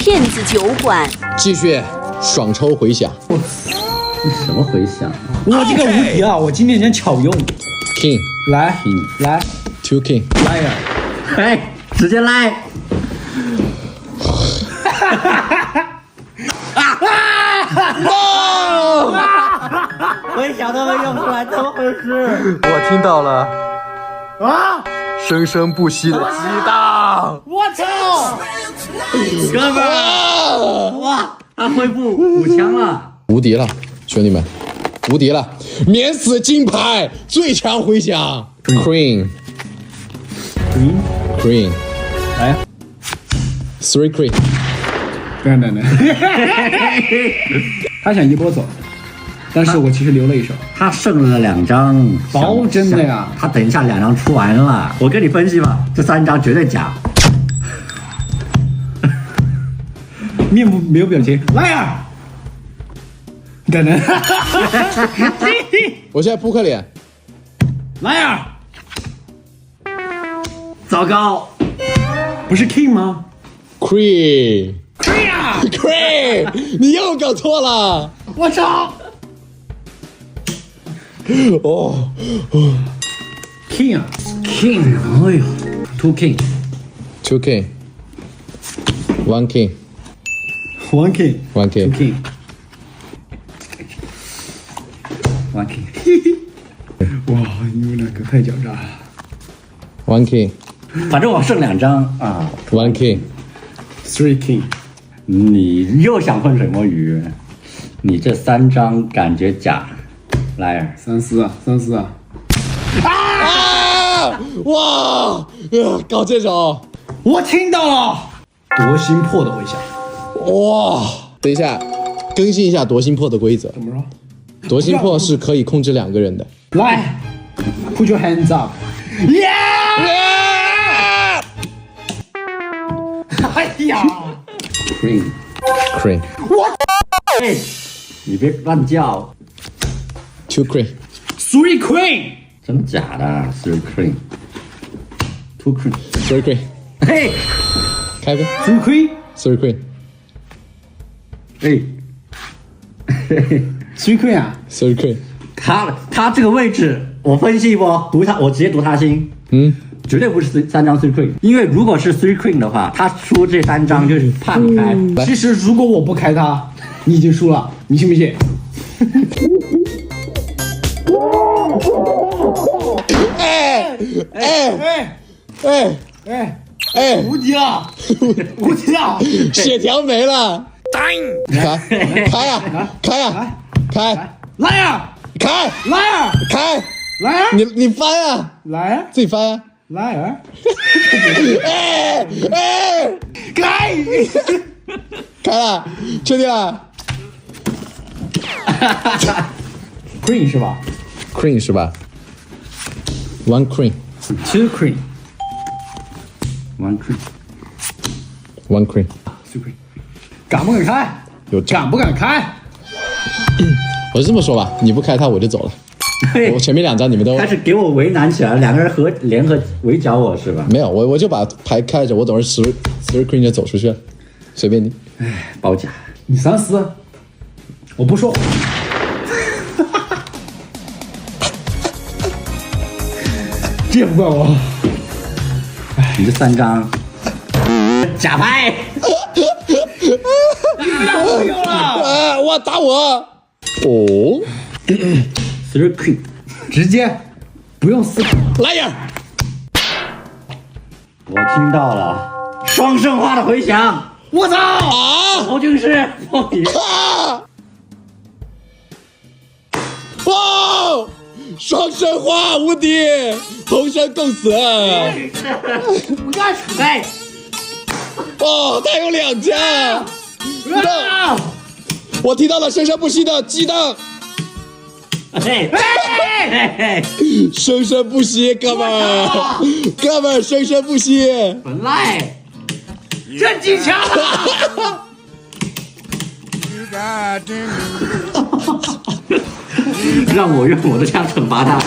骗子酒馆。继续爽抽回响。什么回响？我这个无敌啊！我今天想巧用。 King 来 来 two king 来呀！哎，直接来！回响都没用出来，怎么回事？我听到了啊！生生不息的激荡。我操！哥们儿，哇，他恢复5强了，无敌了，兄弟们，无敌了，免死金牌，最强回响 ，Queen， 来呀 three Queen， 等，他想一波走，但是我其实留了一手。他剩了2张，保真的呀！他等一下2张出完了，我跟你分析吧，这3张绝对假。面部没有表情，来呀！等，我现在扑克脸，来呀！糟糕，不是 King 吗 Queen， ？King 呀 Queen， 你又搞错了，我操哦， ！King 啊 King， 哎呦，Two King， two king，one king，one ，One King，Two king， King， One King， 哇，你们两个太狡诈了。 one king， 反正我剩2张啊。 one king， Three King， 你又想混水摸鱼？你这3张感觉假，来儿。三思啊！啊！哇，搞这种，我听到了，夺心魄的回响。哇！等一下，更新一下夺心魄的规则。怎么说？夺心魄是可以控制2个人的。来 ，Put your hands up！ 哎呀 Queen， Queen， 哎，你别乱叫， two queen， ，Three Queen， 真假的？Three Queen，Two Queen， three queen， 嘿，开呗 Three Queen， ，three queen， 哎，嘿嘿， Three Queen 啊！ three queen， 他这个位置，我分析一波，我直接读他心，绝对不是3张 Three Queen， 因为如果是 Three Queen 的话，他出这3张就是怕你开。其实如果我不开他，你已经输了，你信不信？哎，无敌了，无敌了！血条没了，开呀，开呀，开，来呀，开，来呀，开，来呀，你翻呀，来呀，自己翻呀，来呀！开，开了，确定了 Queen 是吧？Queen 是吧？One queen， ？Two Queen， One Queen， one queen， Two Queen， 敢不敢开？有敢不敢开？我是这么说吧，你不开他我就走了。我前面2张你们都开始给我为难起来了，2个人联合围剿我是吧？没有，我就把牌开着，我等会儿three queen 就走出去了，随便你。哎，包假。你三思，我不说。这也不怪我。你这3张假牌，你不要忽悠了。啊！哇，打我！哦， Three Queen， 直接不用思考。来呀！我听到了双生花的回响。我操！啊！曹军师，报你啊！哇！双生花无敌，同生共死。不干哎！哦，他有2家。我提到了生生不息的激荡，嘿，嘿嘿，生生不息，哥们儿，哥们儿，生生不息。本来真技巧了。让我用我的枪惩罚他。